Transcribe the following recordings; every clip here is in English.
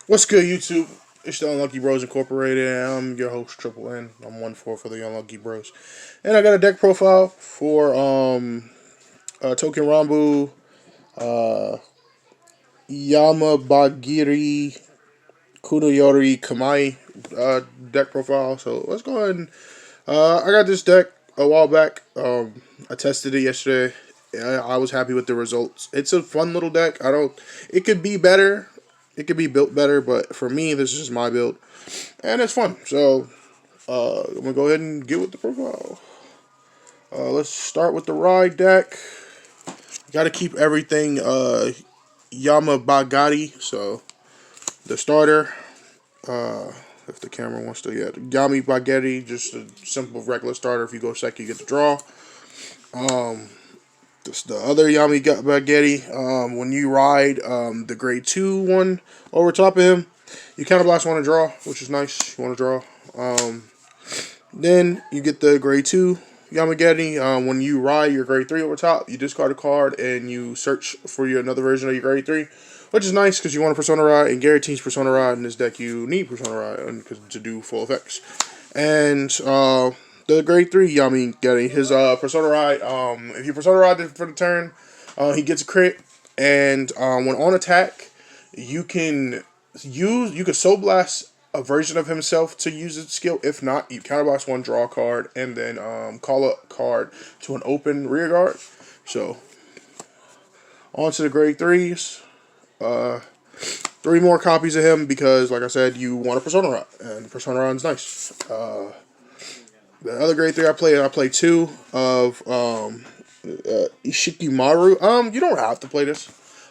What's good, YouTube? It's the Unlucky Bros Incorporated. I'm your host, Triple N. I'm 1-4 for the Unlucky Bros. And I got a deck profile for Token Rambu, uh, Yamanbagiri, Kunihiro Kamai deck profile. So let's go ahead and I got this deck a while back. I tested it yesterday. I was happy with the results. It's a fun little deck. It could be better. It could be built better, but for me, this is just my build, and it's fun. So I'm gonna go ahead and get with the profile. Let's start with the ride deck. Got to keep everything Yamanbagiri. So the starter. If the camera wants to, yeah, Yamanbagiri, just a simple regular starter. If you go second, you get the draw. The other Yamanbagiri, when you ride the grade 2 one over top of him, you counterblast one to draw, which is nice. You want to draw. Then you get the grade 2 Yamanbagiri. When you ride your grade 3 over top, you discard a card and you search for another version of your grade 3, which is nice because you want a Persona Ride, and guarantees Persona Ride in this deck. You need Persona Ride to do full effects. And the grade 3 Yamanbagiri, his Persona Ride, if you Persona Ride for the turn, he gets a crit, and when on attack, you can Soul Blast a version of himself to use its skill. If not, you counterblast one, draw a card, and then call a card to an open rear guard. So on to the grade 3s. 3 more copies of him because, like I said, you want a Persona Ride, and Persona Ride's nice. The other grade 3 I play 2 of Ishikimaru. You don't have to play this.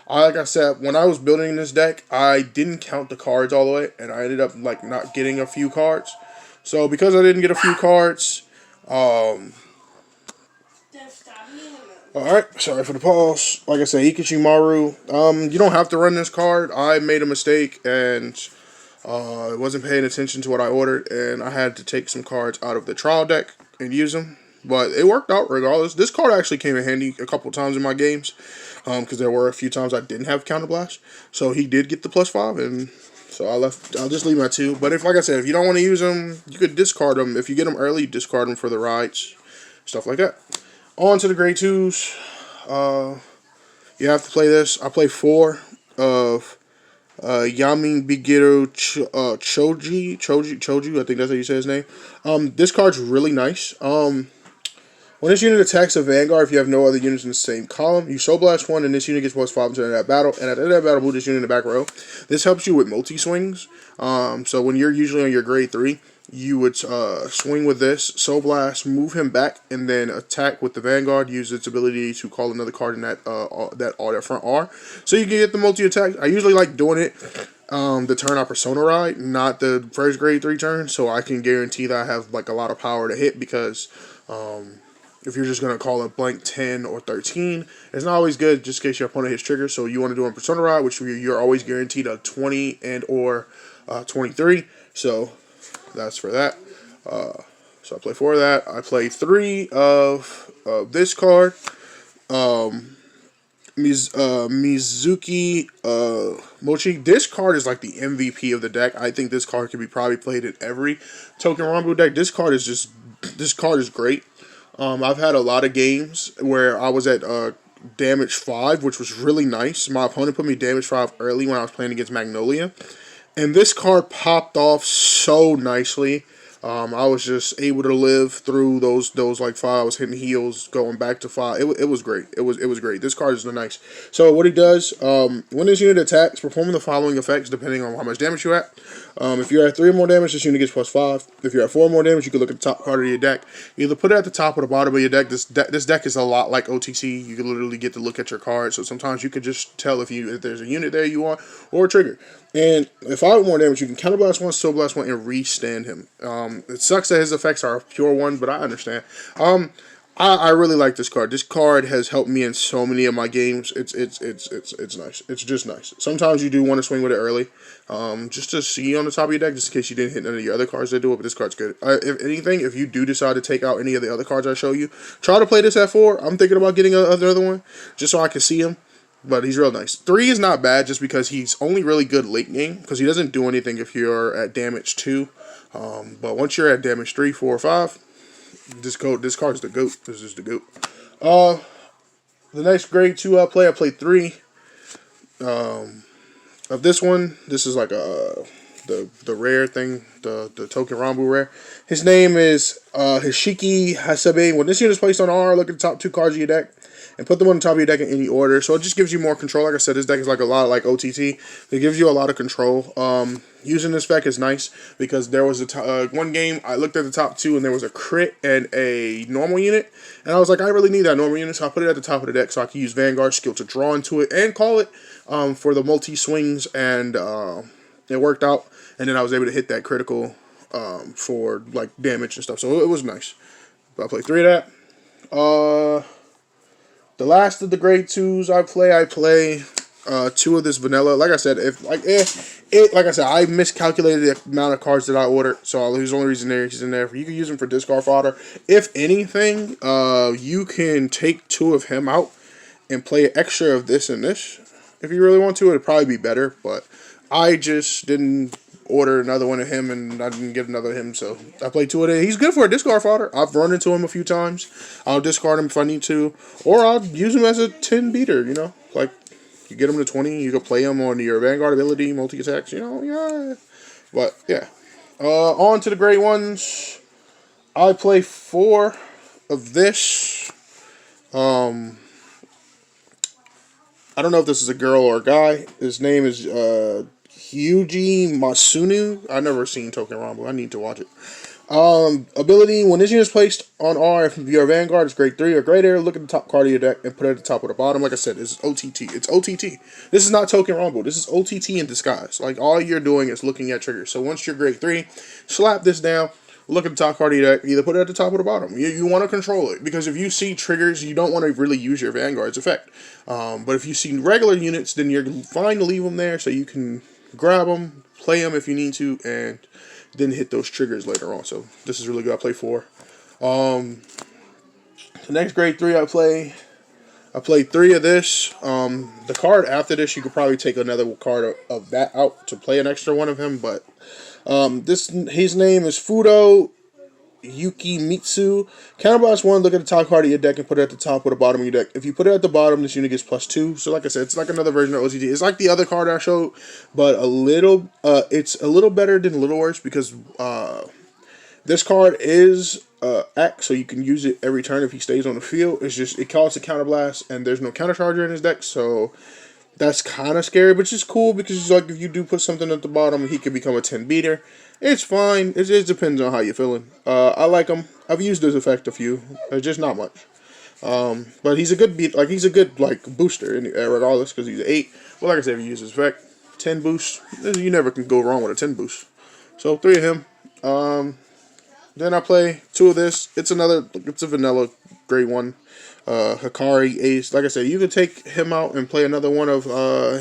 Like I said, when I was building this deck, I didn't count the cards all the way, and I ended up not getting a few cards. So because I didn't get a few cards, alright, sorry for the pause. Like I said, Ikishimaru. You don't have to run this card. I made a mistake and wasn't paying attention to what I ordered, and I had to take some cards out of the trial deck and use them. But it worked out regardless. This card actually came in handy a couple times in my games, because there were a few times I didn't have Counterblast. So he did get the +5, and so I'll just leave my 2. But like I said, if you don't want to use them, you could discard them. If you get them early, discard them for the rides, stuff like that. On to the grade 2s. You have to play this. I play 4 of Yamanbagiri Choji. I think that's how you say his name. This card's really nice. When this unit attacks a Vanguard, if you have no other units in the same column, you Soul Blast 1, and this unit gets +5 until that battle. And at the end of that battle, move this unit in the back row. This helps you with multi-swings. So when you're usually on your grade 3, you would swing with this, Soul Blast, move him back, and then attack with the Vanguard. Use its ability to call another card in that front R. So you can get the multi-attack. I usually like doing it the turn I Persona Ride, not the first grade 3 turn, so I can guarantee that I have a lot of power to hit, because if you're just going to call a blank 10 or 13, it's not always good just in case your opponent hits trigger. So you want to do a Persona Ride, which you're always guaranteed a 20 and or 23. So that's for that. So I play 4 of that. I play 3 of this card. Mizuki Mochi. This card is like the MVP of the deck. I think this card can be probably played in every Token Rambu deck. This card is great. I've had a lot of games where I was at damage 5, which was really nice. My opponent put me damage 5 early when I was playing against Magnolia, and this card popped off so nicely. I was just able to live through those 5. I was hitting heals, going back to 5. It was great. It was great. This card is nice. So what he does, when this unit attacks, performing the following effects depending on how much damage you're at. If you're at 3 or more damage, this unit gets +5. If you're at 4 or more damage, you can look at the top part of your deck. Either put it at the top or the bottom of your deck. This deck is a lot like OTC. You can literally get to look at your cards. So sometimes you can just tell if there's a unit there you want, or a trigger. And if 5 or more damage, you can Counterblast 1, Soul Blast 1, and restand him. It sucks that his effects are a pure 1, but I understand. I really like this card. This card has helped me in so many of my games. It's nice. It's just nice. Sometimes you do want to swing with it early, just to see on the top of your deck, just in case you didn't hit none of your other cards that do it. But this card's good. If anything, if you do decide to take out any of the other cards I show you, try to play this at 4. I'm thinking about getting another one just so I can see them. but he's real nice. 3 is not bad just because he's only really good late game because he doesn't do anything if you're at damage 2. But once you're at damage 3, 4, or 5, this card's the GOAT. This is the GOAT. The next grade 2 I played 3 of this one. This is like the rare thing, the token Rambu rare. His name is Hishiki Hasebe. When this unit is placed on R, look at the top 2 cards of your deck and put them on the top of your deck in any order. So it just gives you more control. Like I said, this deck is like a lot like OTT. It gives you a lot of control. Using this spec is nice because there was one game I looked at the top 2 and there was a crit and a normal unit. And I was like, I really need that normal unit, so I put it at the top of the deck so I can use Vanguard skill to draw into it and call it for the multi-swings, and it worked out. And then I was able to hit that critical for like damage and stuff. So it was nice. But I played 3 of that. The last of the grade 2s I play 2 of this vanilla. Like I said, I miscalculated the amount of cards that I ordered, so there's the only reason he's in there. You can use him for discard fodder. If anything, you can take 2 of him out and play an extra of this and this. If you really want to, it'd probably be better, but I just didn't order another one of him, and I didn't get another of him, so I played 2 of it. He's good for a discard fodder. I've run into him a few times. I'll discard him if I need to, or I'll use him as a 10 beater, like you get him to 20, you can play him on your Vanguard ability, multi-attacks, yeah. But, yeah. On to the great ones. I play 4 of this. I don't know if this is a girl or a guy. His name is Hyuji Masunu. I've never seen Token Rambo. I need to watch it. Ability, when this unit is placed on R, if you're a Vanguard, it's grade 3 or greater, look at the top card of your deck and put it at the top or the bottom. Like I said, it's OTT. It's OTT. This is not Token Rambo. This is OTT in disguise. Like, all you're doing is looking at triggers. So once you're grade 3, slap this down, look at the top card of your deck, either put it at the top or the bottom. You want to control it, because if you see triggers, you don't want to really use your Vanguard's effect. But if you see regular units, then you're fine to leave them there so you can grab them, play them if you need to, and then hit those triggers later on. So this is really good. I play 4. The next grade 3 I played 3 of this. The card after this, you could probably take another card of that out to play an extra one of him, but his name is Fudo Yukimitsu. Counterbalance 1, look at the top card of your deck and put it at the top or the bottom of your deck. If you put it at the bottom, this unit gets +2. So like I said, it's like another version of OTT. It's like the other card I showed, but it's a little better than a little worse, because this card is X, so you can use it every turn if he stays on the field. It costs a counterblast, and there's no countercharger in his deck, so that's kind of scary, but it's cool because it's like if you do put something at the bottom, he can become a 10 beater. It's fine. It depends on how you're feeling. I like him. I've used this effect a few. It's just not much. But he's a good he's a good booster regardless, because he's an 8. Well, like I said, if you use his effect, 10 boost, you never can go wrong with a 10 boost. So 3 of him. Then I play 2 of this. It's a vanilla grade 1. Hikari Ace. Like I said, you can take him out and play another one of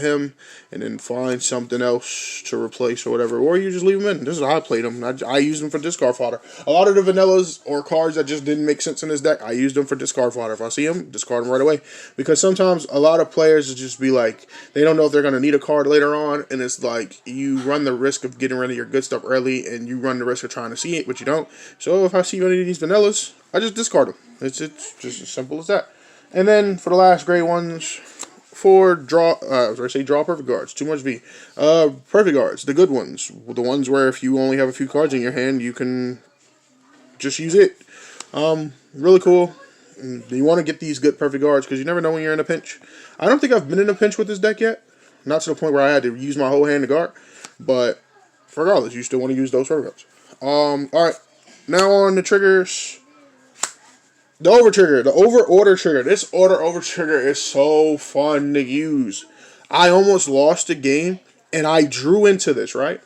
him, and then find something else to replace or whatever, or you just leave him in. This is how I played him. I used him for discard fodder. A lot of the vanillas or cards that just didn't make sense in this deck, I used them for discard fodder. If I see him, discard him right away, because sometimes a lot of players just be like, they don't know if they're going to need a card later on, and it's like you run the risk of getting rid of your good stuff early, and you run the risk of trying to see it, but you don't. So if I see any of these vanillas, I just discard them. It's just as simple as that. And then for the last grade ones, draw perfect guards. Too much V. Perfect guards, the good ones, the ones where if you only have a few cards in your hand, you can just use it. Really cool. You want to get these good perfect guards because you never know when you're in a pinch. I don't think I've been in a pinch with this deck yet. Not to the point where I had to use my whole hand to guard, but regardless, you still want to use those perfect guards. All right, now on the triggers. The over trigger, the over order trigger. This over trigger is so fun to use. I almost lost the game, and I drew into this, right?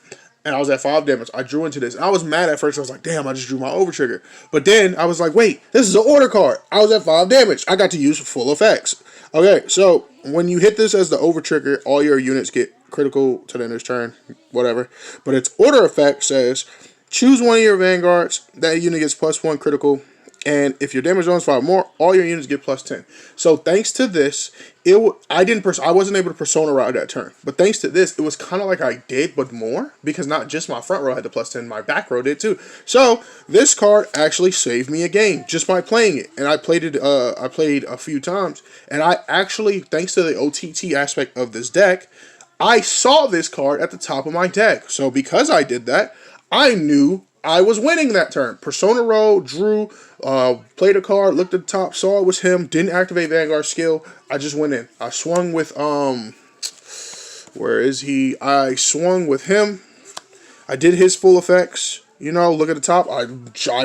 And I was at 5 damage. I drew into this. And I was mad at first. I was like, damn, I just drew my over trigger. But then I was like, wait, this is an order card. I was at 5 damage. I got to use full effects. Okay, so when you hit this as the over trigger, all your units get critical to the ender's turn, whatever. But its order effect says, choose one of your vanguards. That unit gets +1 critical. And if your damage zone is 5 or more, all your units get plus 10. So thanks to this, I wasn't able to persona route that turn. But thanks to this, it was kind of like I did, but more. Because not just my front row had the plus 10, my back row did too. So this card actually saved me a game just by playing it. And I played it. I played a few times. And I actually, thanks to the OTT aspect of this deck, I saw this card at the top of my deck. So because I did that, I knew I was winning that turn. Persona roll, drew, played a card, looked at the top, saw it was him, didn't activate Vanguard skill. I just went in. I swung with, where is he? I swung with him. I did his full effects. You know, look at the top. I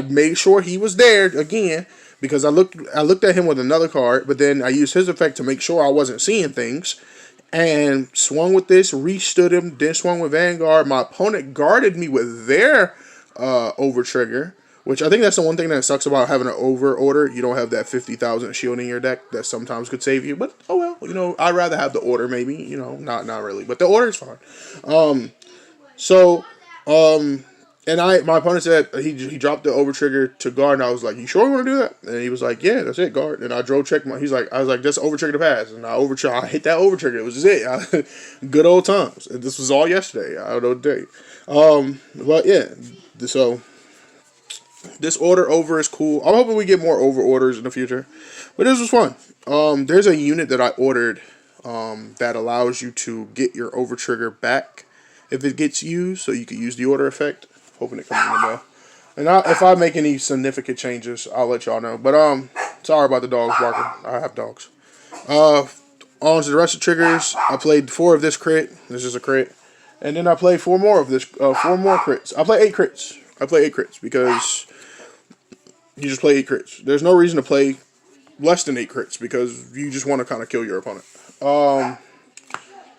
made sure he was there again because I looked at him with another card, but then I used his effect to make sure I wasn't seeing things. And swung with this, restood him, then swung with Vanguard. My opponent guarded me with their over trigger, which I think that's the one thing that sucks about having an over order. You don't have that 50,000 shield in your deck that sometimes could save you. But oh well, you know, I'd rather have the order maybe. You know, not really, but the order is fine. And my opponent said he dropped the over trigger to guard, and I was like, "You sure you want to do that?" And he was like, "Yeah, that's it, guard." And I drove check I was like, "Just over trigger to pass," and I hit that over trigger. It was just it. Good old times. And this was all yesterday. I don't know the date. But yeah, so this order over is cool. I'm hoping we get more over orders in the future. But this was fun. There's a unit that I ordered that allows you to get your over trigger back if it gets used, so you can use the order effect. Hoping it comes in the mail. And if I make any significant changes, I'll let y'all know. But sorry about the dogs barking. I have dogs. On to the rest of the triggers. I played 4 of this crit. This is a crit. And then I played 4 more of this. 4 more crits. I play 8 crits. I play 8 crits because you just play 8 crits. There's no reason to play less than 8 crits because you just want to kind of kill your opponent.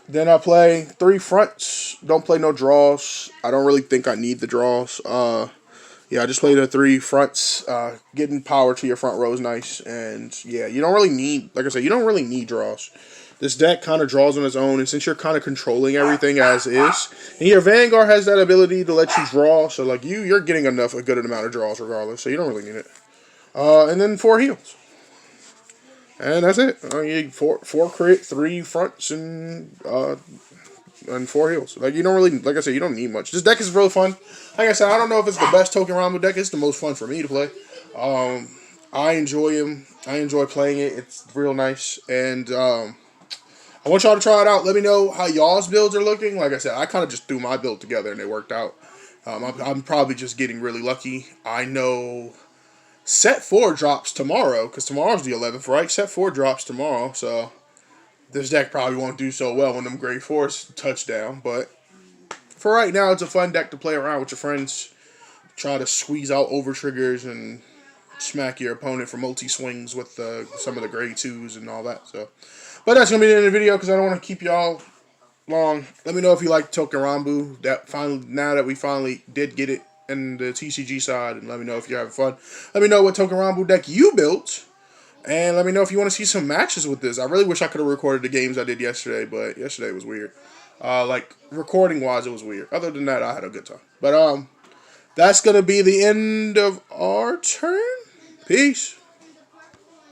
Then I play 3 fronts. Don't play no draws. I don't really think I need the draws. Yeah, I just play the 3 fronts. Getting power to your front row is nice. And yeah, you don't really need, like I said, you don't really need draws. This deck kind of draws on its own. And since you're kind of controlling everything as is, and your Vanguard has that ability to let you draw. So like you're getting a good amount of draws regardless. So you don't really need it. And then 4 heals. And that's it. You need 4 crit, 3 fronts, and 4 heals. Like you don't really, like I said, you don't need much. This deck is really fun. Like I said, I don't know if it's the best Token Rambo deck. It's the most fun for me to play. I enjoy him. I enjoy playing it. It's real nice. And I want y'all to try it out. Let me know how y'all's builds are looking. Like I said, I kind of just threw my build together and it worked out. I'm probably just getting really lucky. I know Set 4 drops tomorrow, because tomorrow's the 11th, right? Set 4 drops tomorrow, so this deck probably won't do so well when them grade 4s touchdown, but for right now, it's a fun deck to play around with your friends. Try to squeeze out over triggers and smack your opponent for multi-swings with some of the grade 2s and all that. So, but that's going to be the end of the video, because I don't want to keep y'all long. Let me know if you like Token Rambo. Now that we finally did get it and the TCG side, and let me know if you're having fun. Let me know what Token Rambo deck you built, and let me know if you want to see some matches with this. I really wish I could have recorded the games I did yesterday, but yesterday was weird. Like, recording-wise, it was weird. Other than that, I had a good time. But, that's going to be the end of our turn. Peace.